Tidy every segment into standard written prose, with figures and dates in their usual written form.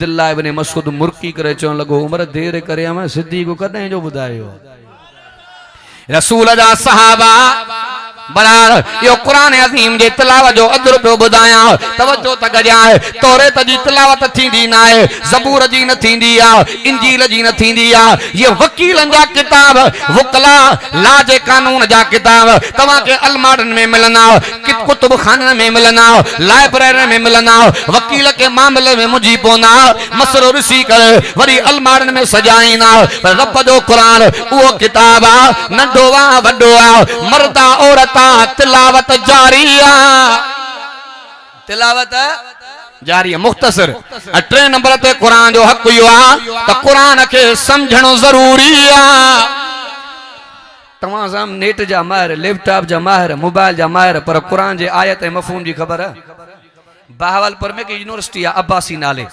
अब्दुल्लाह इब्न मसूद मुर्की करे चवण लगो उमर देर करे मैं सिद्दीक़ को कदे जो बुधायो रसूल जा सहाबा बरार यो कुरान अज़ीम जे तिलावत जो अदर पे बुधाया तवज्जो त गजा है तौरात जी तिलावत थींदी ना है ज़बूर जी न थींदी आ इंजील जी न थींदी आ ये वकीलन जा किताब वकला लाज कानून जा किताब तवा के अलमारन में मिलना कुतुब खाने में मिलना लाइब्रेरी में मिलना वकील के मामले में मुझी पोना मसलो रसी कर वरी अलमारन में सजाइना रब जो कुरान वो किताब आ नंढो आ वड्डो आ मर्दा औरत तिलावत जारिया तिलावत जारी मुख्तसर। 3 नंबर ते कुरान जो हक यो आ त कुरान के समझणो जरूरी आ। तमाम साम नेट जा माहिर लैपटॉप जा माहिर मोबाइल जा माहिर पर कुरान जे आयत ऐं मफ़हूम जी ख़बर है। बहावलपुर में की यूनिवर्सिटी आ अब्बासी नाले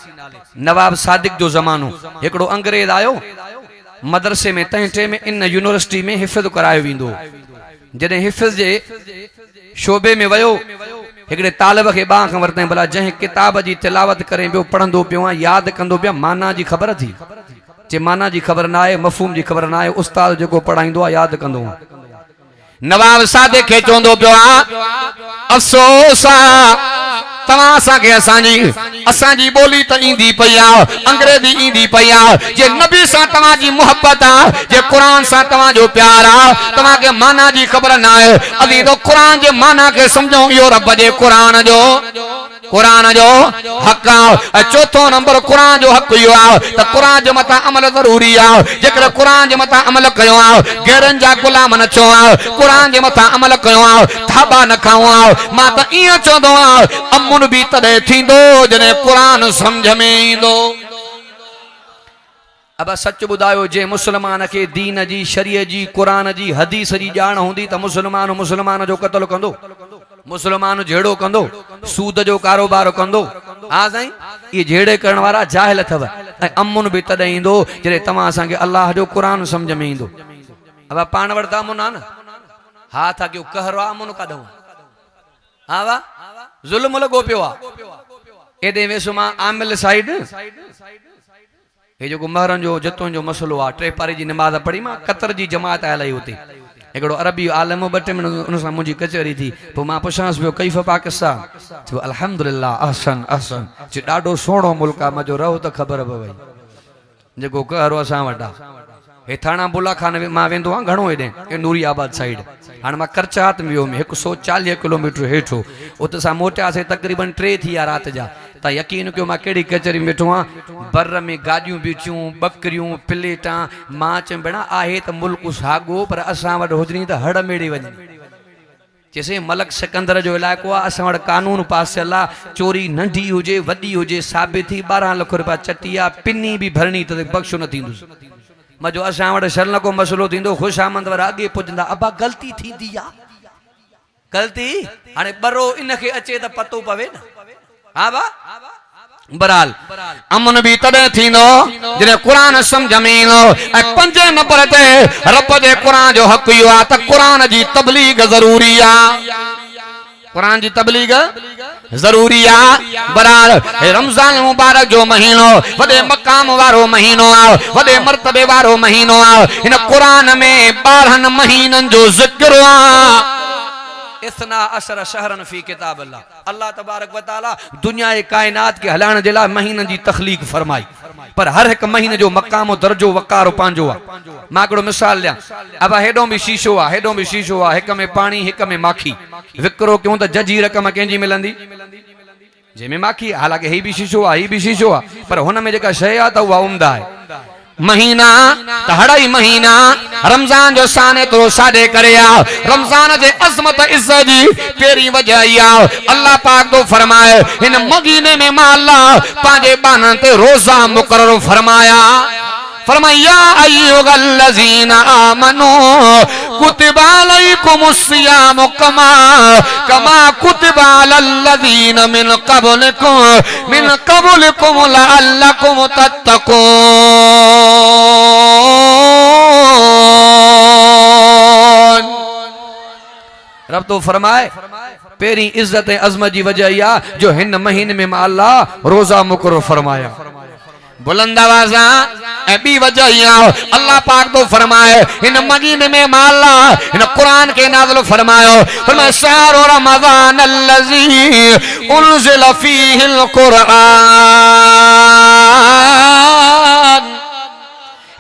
नवाब सादिक जो ज़मानो हिकड़ो अंग्रेज आयो मदरसे में तंहिं में इन यूनिवर्सिटी में हिफ़्ज़ करायो वेंदो। जॾहिं हिफ़्ज़ जे शोबे में वयो हिकड़े तालिब खे बाह खां वरतई भला जंहिं किताब जी तिलावत करे पियो पढ़ंदो पियो आ याद कंदो पिया माना जी ख़बर थी जे माना जी ख़बर ना आहे मफ़हूम जी ख़बर ना आहे उस्ताद जेको पढ़ाईंदो आ याद कंदो आ। नवाब सादिक खे चवंदो पियो आ अफ़सोस आ तव्हां असांखे असांजी ॿोली त ईंदी पई आ अंग्रेजी ईंदी पई आ जे नबी सां तव्हांजी मोहब्बत आ जे क़ुरान सां तव्हांजो प्यार आ तव्हांखे माना जी ख़बर ना आहे अदी तो क़ुरान जे माना खे सम्झो इहो रब जे क़ुरान जो हक आ। चौथो नंबर कुरान जो हक इहो आ त कुरान जे मथां अमल ज़रूरी आ। जेकर कुरान जे मथां अमल कयो आ गैरन जा गुलाम न छो आ कुरान जे मथां अमल कयो आ थाबा न खाओ आ मां त इहो चवंदो आ अमुन बि तॾहिं थींदो जॾहिं कुरान सम्झ में ईंदो। अब सच बुधायो जे मुसलमान के दीन जी शरीय जी कुरान जी हदीस जी जान होंदी त मुसलमान जो कत्ल कंदो मुसलमान झेड़ो कंदो सूद जो कारोबार कंदो। हाँ साईं ये झेड़े करण वाला जाहिल अथव ऐं अमुन भी तॾहिं ईंदो जॾहिं तव्हां असांखे अल्लाह जो कुरान सम्झ में ईंदो। अब पाण वटि त अमुन आहे न हा था कयो कहरो अमुन काढूं हा वाह ज़ुल्म लॻो पियो आहे एॾे वेसो मां आमिल साइड हे जो महरन जो जतों जो मसलो आ 3 पारी जी नमाज पढ़ी मां कतर जी जमात आयल हुते हिकड़ो अरबी आलम 2 मिनट उन सां मुंहिंजी कचहरी थी पोइ मां पुछांसि पियो कैफ़ पाकिस्तान चयो अल्हम्दुलिल्लाह अहसन अहसन जे ॾाढो सुहिणो मुल्क आहे मजो रहो त ख़बर पवई जेको कहरो असां वटि आहे हे थाणा बुला खान मां वेंदो आहियां घणो हेॾे नूरी आबाद साइड हाणे मां करचात में वियो 140 किलोमीटर हेठो उते सां मोटियासीं तक़रीबन 3 थी विया राति जा त यकीन कयो मां कहिड़ी कचहरी में वेठो आहियां बर में गाॾियूं बीठियूं बकरियूं प्लेटां मां चयो भेण आहे त मुल्क साॻो पर असां वटि हुजणी त हड़ मेड़े वञे चइसि मलक सिकंदर जो इलाइक़ो आहे असां वटि कानून पासियल आहे चोरी नंढी हुजे वॾी हुजे साबित थी 12 लाख रुपया चटी आहे पिनी बि भरणी त बख़्शो न थींदुसि मजो असां वटि शर्ल को मसलो थींदो ख़ुशामंद वारा अॻे पुॼंदा अबा ग़लती थींदी आहे ग़लती हाणे बरो इनखे अचे त पतो पवे न हा बा बराल अमन भी तॾहिं थींदो जॾहिं कुरान सम्झ में ईंदो। ऐं 5 नंबर ते रब जे कुरान जो हक़ इहो आहे त कुरान जी तबलीग ज़रूरी आहे कुरान जी तबलीग जरूरी आ। बरार रमजान मुबारक जो महीनो वडे मकाम वारो महीनो आ वडे मर्तबे वारो महीनो आ इन कुरान में 12 महीनन जो जिक्र आ। इतना अशर शहरन फी किताब अल्लाह तबारक व तआला दुनिया कायनात के हलाने जे लाइ महीनन जी तखलीक फरमाई पर हर एक महीने जो मकाम दर्जो वकारो पांजो आ। मां हिकिड़ो मिसाल ॾियां अब हेडो भी शीशो आ हेडो भी शीशो आ हिक में पानी हिक में माखी विकिरो क्यों त जजी रक़म कंहिंजी मिलंदी जंहिंमें माखी हालांकि ही भी शीशो आ ही भी शीशो आ पर हुन में जेका शइ आ त उहा उम्दा आहे। महीना त हड़ाई महीना रमजान जो शान तो सादे करे आ रमजान जे अजमत इज्जत जी पेरी वजह आ अल्लाह पाक तो फरमाए इन महीने में मां अल्लाह पांजे बानन ते रोजा मुकर्रर फरमाया फरमाया अय्युहल्लज़ीना आमनू कुतिबा अलैकुमुस सियाम कमा कुतिबा अलल्लज़ीना मिन क़ब्लिकुम लअल्लकुम तत्तकून। रब तो फरमाए पेरी इज्जत अजमत की वजह या जो हिन महीने में अल्लाह रोजा मुकर्रर फरमाया बुलंद आवाज़ा ऐं ॿी वजह इहा अल्लाह पाक तो फरमाए इन महीने में माला इन कुरान के नाज़िल फरमायो फरमाए शहरु रमज़ान अल्लज़ी उनज़िल फ़ीहिल कुरान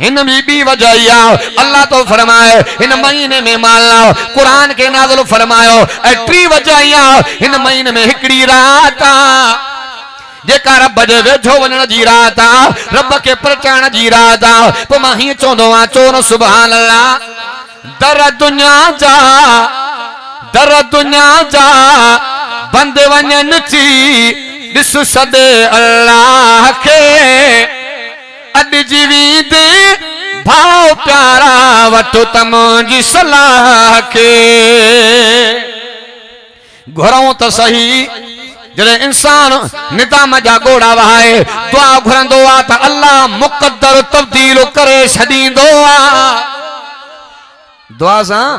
इन में भी वजह या अल्लाह तो फरमाए इन महीने में माला कुरान के नाज़िल फरमायो ऐं टी वजह या इन महीने में हिकड़ी रात जेका रब जे वेझो वञण जी रात आ रब के परचाइण जी रात आ पोइ मां हीअं चवंदो आहियां चओ न सुभान अल्लाह दर दुनिया जा बंदि वञनि थी ॾिस सदे अल्लाह खे अॼु जीवी दे भाव प्यारा वठो त मुंहिंजी सलाह खे घुरूं त सही जॾहिं इंसान निदाम जा गोड़ा वहाए दुआ घुरंदो आहे त अल्लाह मुक़द्दर तब्दील करे छॾींदो आहे दुआ सां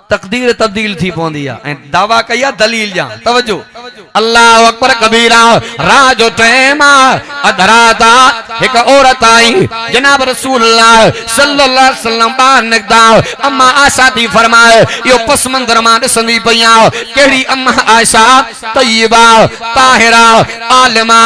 तकदीर तब्दील थी पवंदी आहे ऐं दावा कई आहे दलील जा तवजो अल्लाह अकबर कबीरा रात जो टाइम आहे अध रात आहे हिकु औरत आई जनाब रसूलुल्लाह सल्लल्लाहु अलैहि वसल्लम ॿाहिर निकिता अम्मा आशा थी फरमाए इहो पस मंदर मां ॾिसंदी पई आहियां कहिड़ी अम्मा आयशा तय्यबा ताहिरा आलिमा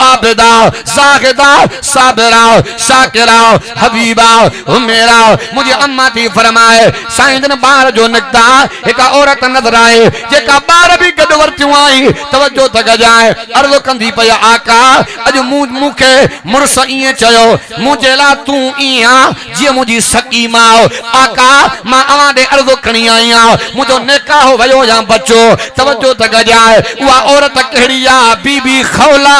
आबिदा ज़ाहिदा साबिरा शाकिरा हबीबा हुमैरा मुंहिंजी अम्मा थी फरमाए साईं जन ॿार जो निकिता हिकु औरत नज़र आए जेका ॿार बि गॾु वरितियूं आई तवजो त गजाए अर्ज़ कंदी पई आका अॼु मूंखे मुड़ुस ईअं चयो मुंहिंजे लाइ तूं ईअं जीअं मुंहिंजी सकी माउ आका मां अवां ॾे अर्ज़ खणी आई आहियां मुंहिंजो निकाह वयो या बचो तवजो त गजाए उहा औरत कहिड़ी आहे बीबी खौला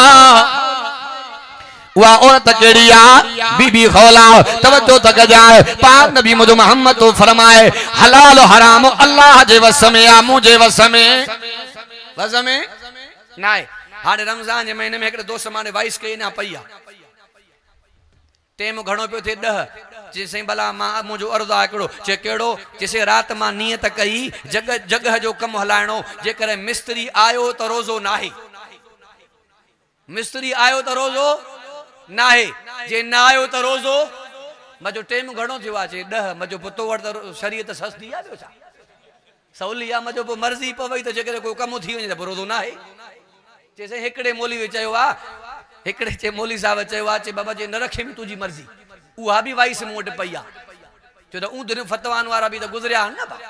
उहा औरत कहिड़ी आहे बीबी खौला तवजो त गजाए पाक नबी मुंहिंजो मोहम्मद तो फरमाए हलाल हराम अल्लाह जे वस में आहे मुंहिंजे वस में नाहे हाणे रमज़ान जे महीने में हिकिड़े दोस्त माने वाइस कई ना पई आहे टेम घणो पियो थिए 10 जे साईं भला मां मुंहिंजो अर्ज़ु आहे हिकिड़ो चे कहिड़ो चइसे राति मां नियत कई जगह जो कमु हलाइणो जेकर मिस्त्री आयो त रोज़ो नाहे मिस्त्री आयो त रोज़ो नाहे जे न आयो त रोज़ो मजो टेम घणो थियो आहे चे 10 मजो पुतो वटि त शरीयत सस्ती आहे ॿियो छा सवली आहे मजो पोइ मर्ज़ी पवई त जेकर कोई कमु थी वञे त पोइ रोज़ो नाहे चइसे हिकिड़े मौलवी चयो आहे हिकिड़े चे मौलवी साहब चयो आहे चे बाबा जे न रखे में तुंहिंजी मर्ज़ी उहा बि वाइस मूं वटि पई आहे छो त ऊंधरियूं फतवान वारा बि त गुज़रिया आहिनि न भाउ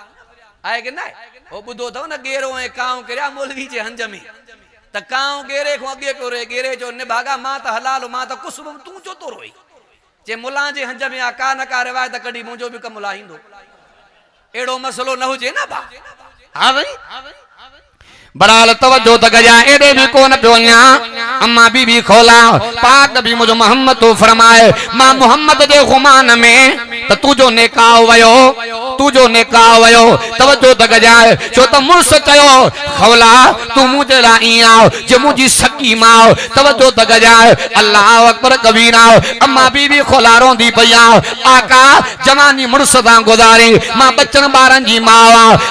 आहे की न हो ॿुधो अथव न गेरो ऐं कांव किरिया मौलवी जे हंज में त कांव गेरे खां अॻे पियो रहे गेरे जो निभागा मां त हलाल मां त कुझु बि तूं छो थो रोई जे मुला जे हंज में आहे का न का रिवायत कढी मुंहिंजो बि कमु लाहींदो अहिड़ो मसलो न हुजे न भाउ हा भई बराल तवज्जो त गजा एडे भी कोन पियो वञा अम्मा बीबी खोला पाक नबी मुंहिंजो मोहम्मद तो फरमाए मां मोहम्मद जे गुमान में त तुंहिंजो निकाह वयो तवज्जो त गजा छो त मुर्स चयो खौला तू मुंहिंजे लाइ ईअं जे मुंहिंजी सकी माउ तवज्जो त गजा अल्लाह अकबर कबीरा अम्मा बीबी खोला रोंदी पई आका जवानी मुर्स सां गुज़ारी मां बचन ॿारनि जी माउ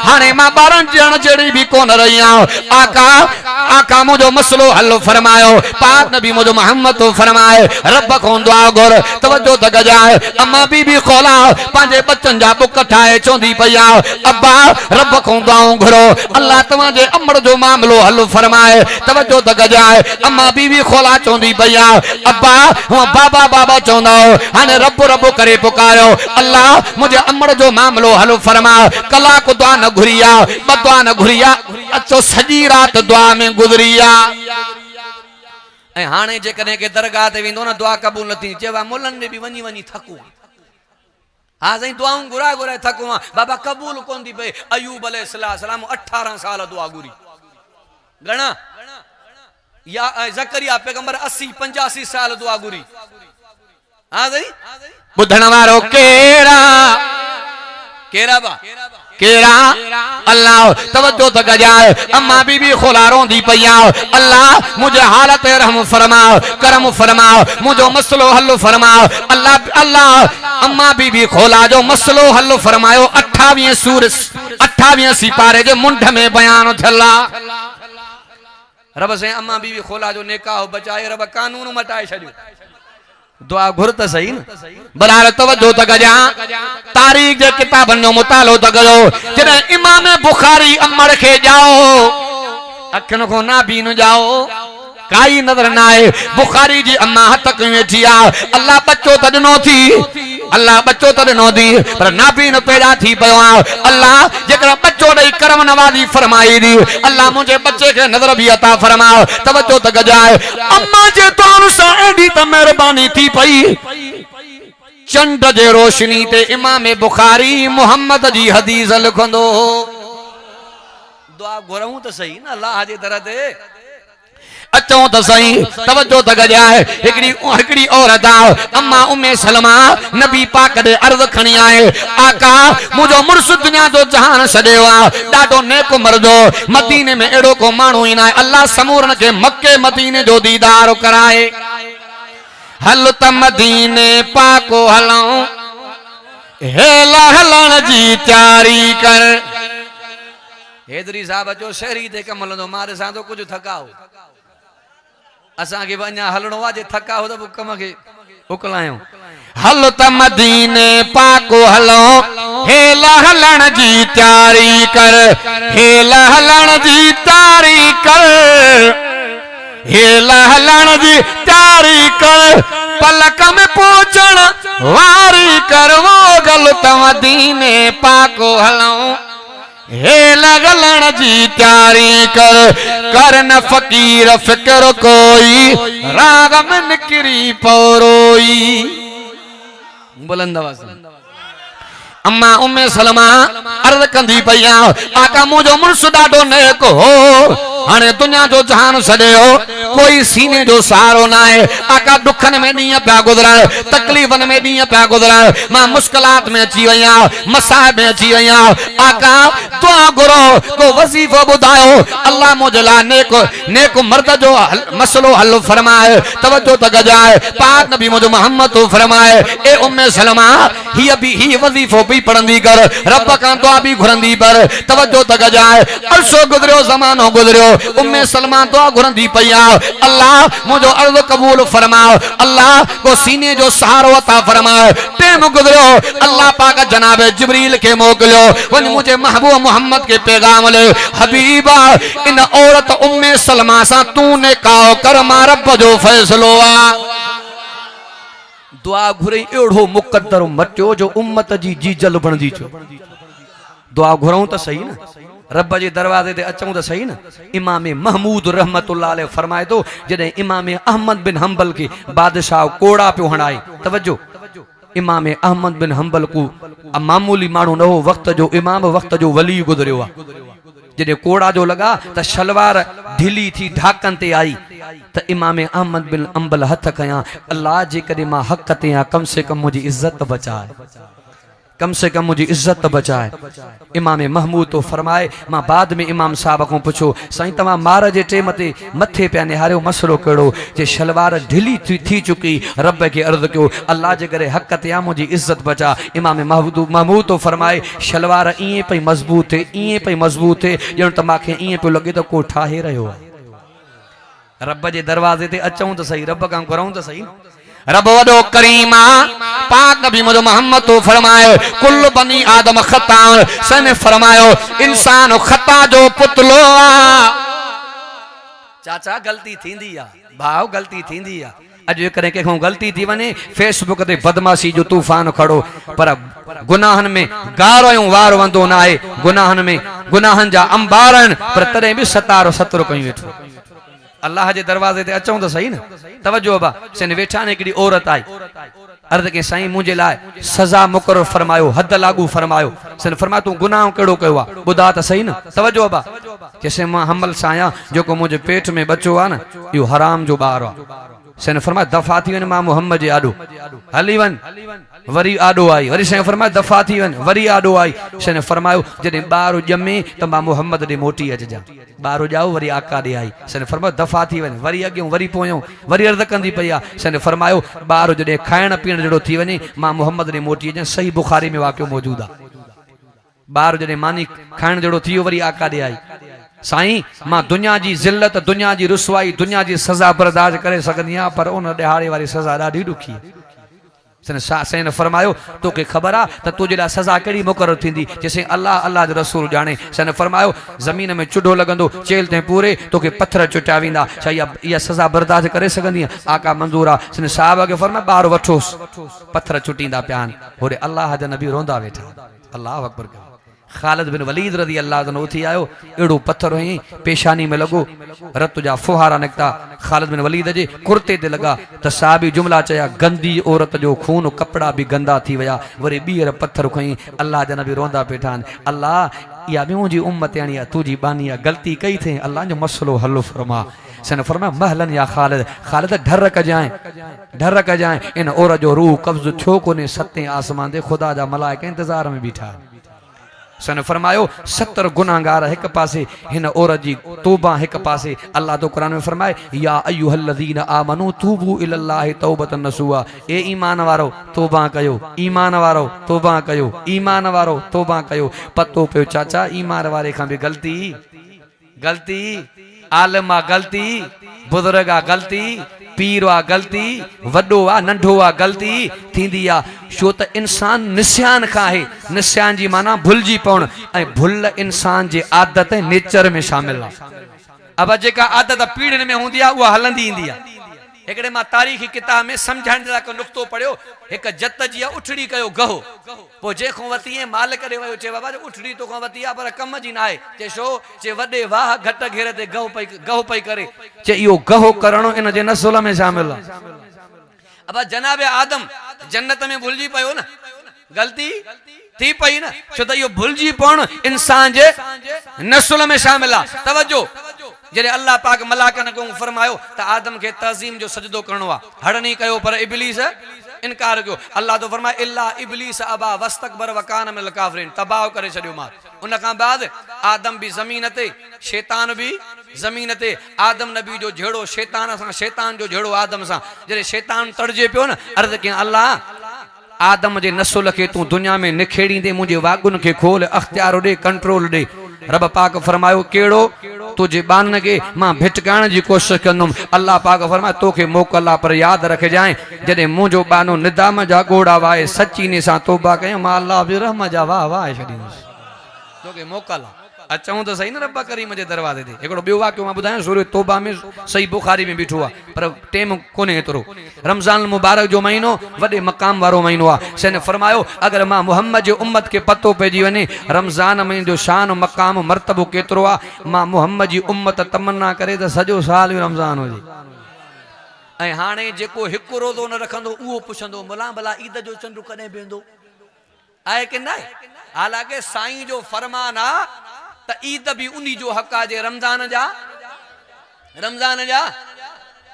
हाणे मां ॿारनि ॼण जहिड़ी बि कोन रही आका मुझो मसलो हल फरमायो पाक नबी मुझो मोहम्मद तो फरमाए रब को दुआ गुर तवज्जो त गजाए अम्मा बीबी खोला पांजे बच्चन जा बुक ठाए चोंदी पया अब्बा रब को दुआऊं घुरो अल्लाह तवा जे अमर जो मामलो हल फरमाए तवज्जो त गजाए अम्मा बीबी खोला चोंदी पया अब्बा हुआ बाबा बाबा चोंदा हाने रब रब करे पुकारो अल्लाह मुझे अमर जो मामलो हल फरमा कला को दुआ न घुरिया बदुआ न घुरिया अचो सजी रात दुआ में गुजरिया ऐं हाणे जेकॾहिं के दरगाह ते वेंदो न दुआ क़बूल न थी चेवा मुल्हनि में बि वञी वञी थकूं हा साईं दुआऊं घुराए थकूं बाबा क़बूल कोन थी पए अयूब अलैहिस्सलाम 18 साल दुआ घुरी घणा या ज़करिया पैगंबर 80 85 साल दुआ घुरी हा साईं ॿुधण वारो केरा बा केरा अल्लाह तवज्जो त गजाए अम्मा बीबी खोला रोंदी पया अल्लाह मुझे हालत रहम फरमा करम फरमा मुझो मसलो हल फरमा अल्लाह अल्लाह अम्मा बीबी खोला जो मसलो हल फरमायो 28 सूर 28 सिपारे जे मुंड में बयान थला रब से अम्मा बीबी खोला जो निकाह बचाए रब कानून मटाए छॾियो दुआ घुर त सही न बरार तवज्जो त कजा तारीख जे किताबन जो मुतालो त कयो जने इमाम बुखारी अमर खे जाओ अखन को ना बीन जाओ काई नजर ना आए बुखारी जी अम्मा हथ कई वेठी आ अल्लाह बच्चो त ॾिनो थी अल्लाह बच्चो त ॾिनो थी पर नाबी न पैदा थी पियो आ अल्लाह जेकर बच्चो ॾेई करम नवाज़ी फरमाई दी अल्लाह मुझे बच्चे के नजर भी अता फरमाओ तवज्जो त गजाए अम्मा जे तोन सा एडी त मेहरबानी थी पई चंड जे रोशनी ते इमाम बुखारी मोहम्मद जी हदीस लिखंदो दुआ घुरऊं त सही न अल्लाह जे दर ते अचो त सही तवज्जो त गजाए हिकड़ी औरत आ अम्मा उम्मे सलमा नबी पाक दे अर्ज खणी आए आका मुजो मुर्स दुनिया जो जहान छॾियो आ ॾाढो नेक मर्दो मदीने में एड़ो को माण्हू ई न अल्लाह समूरन के मक्के मदीने जो दीदार कराए हल त मदीने पाको हलऊं हेला हलण जी तैयारी कर हेदरी साहब अचो शहरी ते कम हलंदो मारे सां तो कुछ थकाओ असा के वञा हलणो आ जे थका हो त कम के उकलायो हल त मदीने पाको हलो हेला हलण जी तैयारी कर हेला हलण जी तैयारी कर हेला हलण जी तैयारी कर पलक में पहुंचण वारी कर वो गल त मदीने पाको हलो हे लगलन जी तैयारी कर न फकीर फिक्र कोई राग में निकरी पौरोई बुलंद आवाज अम्मा उम्मे सलमा अर्ज कंदी पया आका मुझो मुर्स ॾाढो नेक हो हाने दुनिया जो जहान छॾियो कोई सीने जो सहारो ना है आका दुखन में ॾींहं पिया गुज़रण तकलीफ़न में ॾींहं पिया गुज़रण मां मुश्किलात में अची वई आहियां मसाइब में अची वई आहियां आका दुआ घुरो को वज़ीफ़ो ॿुधायो अल्लाह मुझे ला नेक मर्द जो मसलो हल फरमाए तवज्जो त गजाए पाक नबी मुझे मोहम्मद तो फरमाए ए उम्मे सलमा ही वज़ीफ़ो भी पढ़ंदी कर रब का दुआ भी घुरंदी पर तवज्जो त गजाए अरसो गुज़रियो ज़मानो गुज़रियो उम्मे सलमा दुआ घुरंदी पया अल्लाह मुझो अर्ज़ कबूल फरमाओ अल्लाह को सीने जो सहारो अता फरमाए टाइम गुज़रियो अल्लाह पाक जनाब जिब्रील के मोकलियो वन मुझे महबूब मोहम्मद के पैगाम ले हबीबा इन औरत उम्मे सलमा सा तूने काओ कर मा रब जो फैसलो आ दुआ घुरई एड़ो मुकद्दर मटियो जो उम्मत जी जीजल बणजी छो दुआ घुरऊं त सही न रब जे दरवाजे ते अचूं त सही न इमाम महमूद रहमतुल्लाह अलैह फरमाए तो जडे इमाम अहमद बिन हंबल के बादशाह कोड़ा पे हणाए तवज्जो इमाम अहमद बिन हंबल को मामूली मानू न हो वक्त जो इमाम वक्त जो वली गुजरियो आ जडे कोड़ा जो लगा त शलवार ढीली थी ढाकन ते आई त इमाम अहमद बिन हंबल हथ कया अल्लाह जे कदे मां हक ते आ कम से कम मुझी इज्जत बचाए कम से कम मुझी इज्जत बचाए इमाम महमूद तो फरमाए मां बाद में इमाम साहब को पूछो साईं तमा मार जे टेम ते मथे पे निहारियो मसलो कड़ो जे शलवार ढीली थी चुकी रब के अर्ज क्यों अल्लाह जे करे हक ते आ मुझी इज्जत बचा इमाम महमूद तो फरमाए शलवार इए पे मजबूत थे इए पे मजबूत थे जण त माखे इए पे लगे तो को ठाहे रहो रब जे दरवाजे ते अचूं त सही रब का करऊं त सही रब वडो करीमा पाक नबी मुझे मोहम्मद तो फरमाए कुल बनी आदम खता सने फरमायो इंसान खता जो पुतलो आ चाचा गलती थींदी आ भाव गलती थींदी आ अज करे के गलती थी वने फेसबुक ते बदमाशी जो तूफान खड़ो पर गुनाहन में गारो वार वंदो ना है गुनाहन जा अंबारन पर तरे भी सतारो सतरो कई वेठो अल्लाह जे दरवाजे ते अचूं त सही न तवज्जो बा सन वेठा ने हिकड़ी औरत आई अर्ज के साईं मुझे लाए सजा मुकर्रर फरमायो हद लागू फरमायो सन फरमा तू गुनाह केड़ो कयो आ बुधा त सही न तवज्जो बा जैसे मां हमल साया जो को मुझे पेट में बच्चो आ न यो हराम जो बार आ सन फरमा दफा थी वन मां मोहम्मद जे आडो हली वन वरी आडो आई वरी सन फरमा दफा थी वन वरी आडो आई सन फरमायो जदे बार जमे त मां मोहम्मद दे मोटी अचजा बारो जाओ वरी आका दे आई सन फरमायो दफा थी वन वरी अगे वरी पोयो वरी अर्ज कंदी पया सन फरमायो बारो जदे खाण पीण जड़ो थी वने मां मोहम्मद दे मोटी अचन सही बुखारी में वाक्यो मौजूद आ बार जदे मानी खाण जड़ो थियो वरी आका दे आई साईं मां दुनिया जी ज़िल्लत, दुनिया जी रुसवाई, दुनिया जी सज़ा बर्दाश्त करे सघंदी आहियां, पर उन ॾिहाड़े वारी सज़ा ॾाढी ॾुखी आहे। साईं ने फरमायो तोखे ख़बर आहे त तुंहिंजे लाइ सज़ा कहिड़ी मुक़ररु थींदी? जैसे अल्लाह अल्लाह जो रसूल ॼाणे। साईं ने फरमायो ज़मीन में चुडो लॻंदो, चेल ते पूरे तोखे पत्थर चुटिया वेंदा, छा इहा सज़ा बर्दाश्त करे सघंदी आहे? आका मंज़ूर आहे। साईं साहिब खे फरमायो ॿार वठोसि, पत्थर चुटींदा पिया आहिनि, होॾे अल्लाह जा नबी रोंदा वेठा। अल्लाह अकबर। ख़ालिद बिन वलीद रज़ी अल्लाह ताला उथी आयो, एड़ो पत्थर हुई पेशानी में लगो, रत जा फुहारा निकता ख़ालिद बिन वलीद जे कुर्ते ते लगा। त साहबी जुमला चया, गंदी औरत जो खून कपड़ा भी गंदा थी वया। वरी ॿीहर पत्थर खई, अल्लाह जा नबी रोंदा पेठा आहिनि, अल्लाह इहा मुंहिंजी उम्मत यानी तुंहिंजी बानी आहे, गलती कई थी, अल्लाह जो मसलो हल फरमा। सन फरमाया महलन या ख़ालिद, ख़ालिद डर कजाए, डर कजाए, इन औरत जो रूह कब्ज़ थियो कोन्हे, सतें आसमान ते ख़ुदा जा मलाइका इंतज़ार में बीठा। सन फरमायो 70 गुनाहगार एक पासे, हिन औरत जी तौबा एक पासे। अल्लाह तो कुरान में फरमाए, या अय्युहल्लज़ीना आमनू तूबू इलल्लाहि तौबतन नसूहा, ए ईमान वारो तौबा कयो, ईमान वारो तौबा कयो, ईमान वारो तौबा कयो। पतो पियो चाचा ईमान वारे खां भी गलती, गलती आलिम आ गलती, बुजुर्ग आ गलती, पीर आ गलती, वडो आ नंढो आ गलती थींदी आ। छो त इंसान निस्यान खां आहे, निस्यान जी माना भुलजी पवण, ऐं भुल इंसान जे आदत नेचर में शामिल आहे। अब जेका आदत पीढ़ियुनि में हूंदी आहे उहा हलंदी ईंदी आहे। हिकिड़े मां तारीख़ी किताब में सम्झाइण जे लाइ हिकु नुक़्तो पढ़ियो, हिकु जत जी उठड़ी कयो गहो, पोइ जेको वती ऐं मालिक ॾे वियो, चए बाबा उठड़ी तोखां वती आहे पर कम जी न आहे। चए छो? चए वॾे वाह घट घेर ते गहो पई करे। चए इहो गहो करणो इन जे नसुल में शामिल आहे। अब जनाब आदम जन्नत में भुलिजी पियो न, गलती थी पई न, छो त इहो भुलिजी पवण इंसान जे नसुल में शामिल आहे। तवज्जो, जॾहिं अल्लाह पाक मलाकनि खे फरमायो त आदम खे तज़ीम जो सजदो करणो आहे, हड़नी कयो पर इब्लीस इनकार कयो। अल्लाह तो फरमाए इल्ला इब्लीस अबा वस्तकबर वकान मिनल काफिरीन, तबाह करे छॾियो मां। उन खां बाद आदम भी ज़मीन ते, शैतान भी ज़मीन ते। आदम नबी जो जहिड़ो शैतान सां, शैतान जो जहिड़ो आदम सां। जॾहिं शैतान तड़जे पियो न, अर्ज़ कयईं अल्लाह आदम जे नसुल खे तूं दुनिया में निखेड़ींदे मुंहिंजे वागुनि खे खोल, अख्तियार ॾे, कंट्रोल ॾे। रब पाक फरमायो कहिड़ो? तुझे बान के मां भिटकाइण जी कोशिश कंदुमि। अल्लाह पाक फरमाए तोखे मोकल आहे, पर यादि रखजांइ जॾहिं मुंहिंजो बानो निदाम जा गोड़ा वाहे, सचीने सां तौबा कयूं, मां अल्लाह बि रहम जा वाह वाहे छॾींदुसि। तोखे मोकल आहे, अचूं त सही न रब करीम जे दरवाज़े ते। हिकिड़ो ॿियो वाक़ियो मां ॿुधायां, सूरह तौबा में सही बुखारी में बीठो आहे, पर टेम कोन्हे एतिरो। रमज़ान मुबारक जो महीनो वॾे मक़ाम वारो महीनो आहे। सैन फरमायो अगरि मां मुहम्मद जे उम्मत खे पतो पइजी वञे रमज़ान में जो शान मक़ाम मर्तबो केतिरो आहे, मां मुहम्मद जी उम्मत तमन्ना करे त सॼो साल बि रमज़ान हुजे। ऐं हाणे जेको हिकु रोज़ो न रखंदो उहो पुछंदो मुला भला ईद जो चंड कॾहिं वेंदो आहे की न आहे? हालांकि साईं जो फरमान आहे त ईद भी उन्हीं जो हक़ आहे जे रमज़ान जा, रमज़ान जा।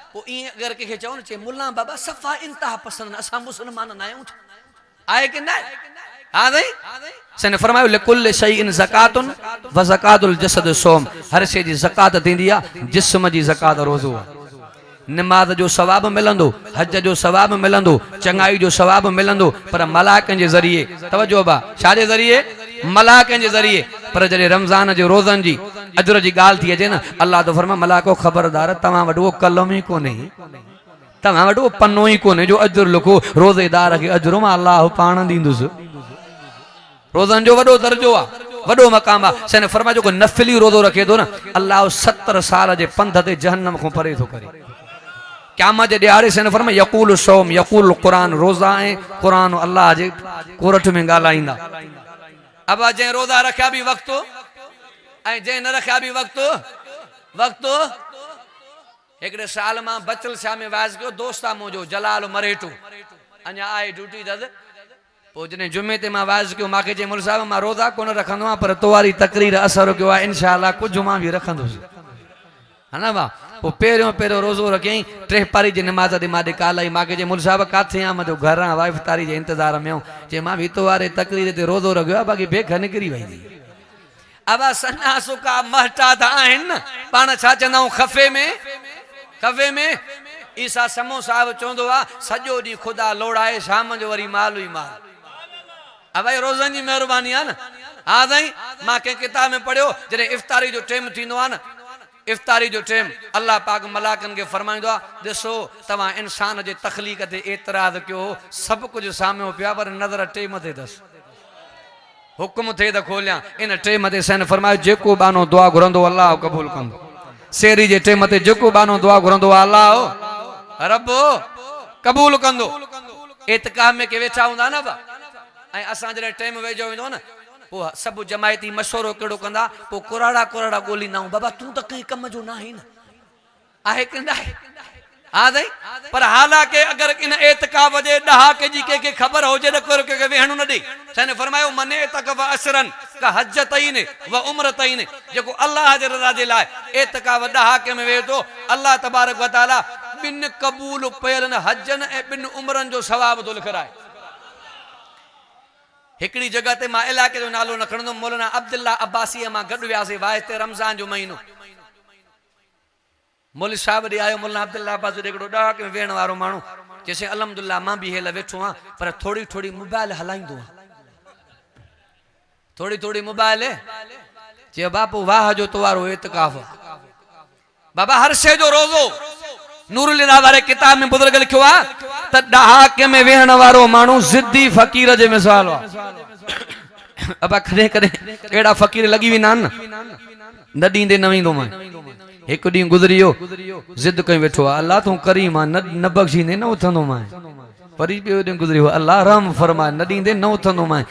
पोइ ईअं अगरि कंहिंखे चओ न, चए मुला बाबा सफ़ा इंतिहा पसंदि, असां मुस्लमान न आहियूं, आहे की न आहे? हा साईं। सन फरमायो लिकुल्लि शैइन ज़कातुन व ज़कातुल जसद सोम, हर शइ जी ज़कात थींदी आहे, जिस्म जी ज़कात रोज़ो आहे। नमाज जो सवाब मिलंदो, हज जो सवाब मिलंदो, चङाई जो सवाब मिलंदो, पर मलाकनि जे ज़रिए। तवज्जो बा, छाजे ज़रिए? मलाकनि जे ज़रिए। पर जॾहिं रमज़ान जे रोज़नि जी अजर जी ॻाल्हि थी अचे न, अल्लाह तो फरमाए मलाको ख़बरदार तव्हां वटि कलम ई कोन्हे, तव्हां वटि पनो ई कोन्हे जो अजर लिखो, रोज़ेदार खे अजर मां अल्लाह पाण ॾींदुसि। रोज़नि जो वॾो दर्जो आहे, वॾो मक़ाम आहे। सन फरमाए जेको नफ़िली रोज़ो रखे थो न, अल्लाह 70 साल जे पंध ते जहन्नम खां परे थो करे। क़यामत जे ॾियारे सन फरमाए यक़ूल सौम यक़ूल क़ुरान, रोज़ा ऐं क़ुरान अल्लाह जे कोरठ में ॻाल्हाईंदा। अब जंहिं रोज़ा रखिया बि वक़्तु ऐं जंहिं न रखिया बि वक़्तु वक़्तु। हिकिड़े साल मां बचल शाह में वाज़ कयो, दोस्त आहे मुंहिंजो जलाल मरेटू, अञा आहे ड्यूटी दद। पोइ जॾहिं जुमे ते मां वाज़ कयो, मूंखे चई मुल साहिब मां रोज़ा कोन रखंदो आहियां, पर तो वारी तकरीर असर कयो आहे, इंशाअल्लाह कुझु मां बि रखंदुसि, हा न भाउ। पोइ पहिरियों रोज़ो रखियईं, 3 पारी जी नमाज़ ते मां कालाई, मूंखे चई मुल साहिब किथे आहियां? मां घर आहियां, वाइफ तारी जे इंतज़ार में। चई मां बि तो वारे तकरीर ते रोज़ो रखियो आहे, बाक़ी बेख निकिरी वई। अब सन्ना सुका महताद आहिनि न, पाण छा चवंदा आहियूं खफ़े में, खफ़े में। ईसा समो साहिब चवंदो आहे सॼो ॾींहुं ख़ुदा लोड़ाए, शाम जो वरी माल ई माल। अब भाई रोज़नि जी महिरबानी आहे न। हा साईं मां कंहिं किताब में पढ़ियो जॾहिं इफ्तारी जो टाइम थींदो आहे न इफ्तारी जो टाइम अल्लाह पाक मलाकनि खे फरमाईंदो आहे ॾिसो तव्हां इंसान जे तख़लीक़ ते एतिराज़ कयो सभु कुझु साम्हूं पिया पर नज़र टाइम ते अथसि हुकुम थिए त खोलियां इन टाइम ते सन फरमायो जेको बानो दुआ घुरंदो अल्लाह क़बूल कंदो सेरी जे टाइम ते जेको बानो दुआ घुरंदो अल्लाह रब क़बूल कंदो एतिकाफ़ में के वेठा हूंदा न बा ऐं असां जॾहिं टाइम वेझो वेंदो न पोइ सभु जमायती मशवरो कहिड़ो कंदा पोइ कुराड़ा कुराड़ा ॻोल्हींदा आहियूं बाबा तूं त कंहिं कम जो न आहीं न आहे की न आहे हा साईं पर हालांकि अगर इन एतिकाफ़ जे ॾहाके जी कंहिंखे ख़बर हुजे त कोई कंहिंखे वेहणो न ॾे साईं फरमायो मने तक व असरन का हज तईन व उम्र तईन जेको अल्लाह जे रज़ा जे लाइ एतिकाफ़ ॾहाके में वेहे थो अल्लाह तबारक व तआला ॿिनि क़बूल पयल हजनि ऐं ॿिनि उम्रनि जो सवाब थो लिखाए हिकिड़ी जगह ते मां इलाइक़े जो नालो न खणंदुमि मौलाना अब्दुल्ला अब्बासी मां गॾु वियासीं वाहिते रमज़ान जो महीनो मौलवी साहब ॾे आयो मौलाना अब्दुल्ला अब्बासी हिकिड़ो ॾहाके में वेहण वारो माण्हू चइसि अलहमदुलिल्लाह मां बि हेल वेठो आहियां पर थोड़ी थोड़ी मोबाइल हलाईंदो आहियां थोड़ी थोड़ी मोबाइल चयो बापू वाह जो तवारो एतिकाफ़ बाबा हर शइ जो रोज़ो नूरुल हुदा वारे किताब में बुजुर्ग लिखियो आहे त ॾहाके में वेहण वारो माण्हू ज़िद्दी फ़कीर जे मिसाल आहे अबा कॾहिं कॾहिं अहिड़ा फ़कीर लॻी वेंदा आहिनि न ॾींदे न वेंदो मां हिकु ॾींहुं गुज़रियो ज़िद कई वेठो आहे अल्लाह तूं करीम आहे न बख़्शींदे न उथंदो मां वरी ॿियो ॾींहुं गुज़रियो अल्लाह रहम फरमाए न ॾींदे न उथंदो मां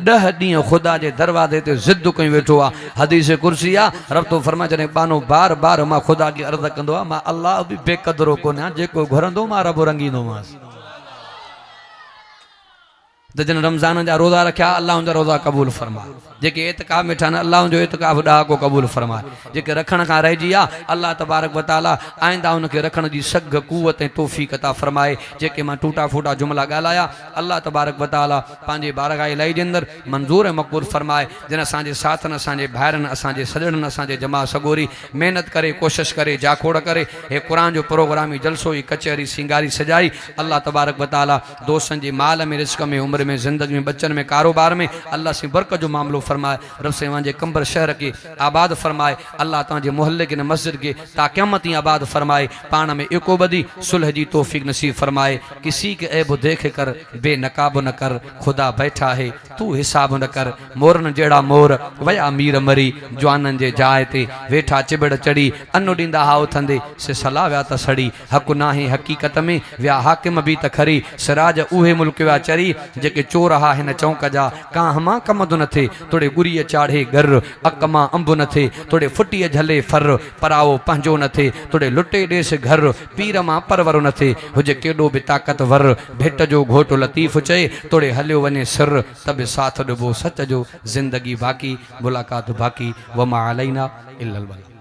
10 ॾींहं ख़ुदा जे दरवाज़े ते ज़िद कई वेठो आहे हदीस कुर्सी आहे रब तो फरमाए जॾहिं बानो बार बार मां ख़ुदा खे अर्ज़ कंदो आहे मां अल्लाह बि बेक़दरो कोन आहियां जेको घुरंदो मां रब रंगींदोमांसि त जिन रमज़ान जा रोज़ा रखिया अल्लाह जा रोज़ा क़बूल फरमाए जेके एतिकाफ़ में ठाहिनि अल्लाह जो एतिकाफ़ ॾहाको क़बूल फरमाए जेके रखण खां रहिजी आहे अल्लाह तबारक व तआला आइंदा उनखे रखण जी सघ कुवत ऐं तौफ़ीक़ अता फरमाए जेके मां टूटा फूटा जुमला ॻाल्हाया अल्लाह तबारक व तआला पंहिंजे बारगाह इलाही जे अंदरि मंज़ूर ऐं मक़बूल फरमाए जिन असांजे साथनि असांजे भाइरनि असांजे सॼणनि असांजे जमा सगोरी महिनत करे कोशिशि करे जाखोड़ करे हे क़ुर जो प्रोग्राम ई जलसो ई कचहरी सिंगारी सजाई अल्लाह तबारक व तआला दोस्तनि जे माल में रिस्क में उम्र में ज़िंदगी में बच्चन में कारोबार में अल्लाह से बरकत जो मामलो फरमाए रब से वहाँ कंबर शहर के आबाद फरमाए अल्लाह तव्हांजे मोहल्ले के मस्जिद के ताक़यामती आबाद फरमाए पान में एको बदी सुलह जी तौफीक नसीब फरमाए किसी के ऐब देख कर बेनकाब न कर खुदा बैठा है तू हिसाब न कर मोरन जेड़ा मोर वया मीर मरी जवानन जे जाए ते वेठा चिबड़ चढ़ी अनु डींदा हा उथंदे से सलाह व्या त सड़ी हक नाहे हकीकत में व्या हाकिम भी त खरी सिराज उहे मुल्क व्या चरी जेके चोर हा हिन चौंक जा काहमा कमदो न थे तोड़े गुरी चाढ़े गर अकमा अंब न थे तोड़े फुटी झले फर पराओ पंहिंजो न थे तोड़े लुटे देश घर पीर मां परवर न थे हुजे केडो भी ताकत वर भेट जो घोट लतीफ चए तोड़े हलियो वने सर तब साथ डबो सच जो जिंदगी बाकी मुलाकात बाकी वमा अलैना इल्लल बलाग।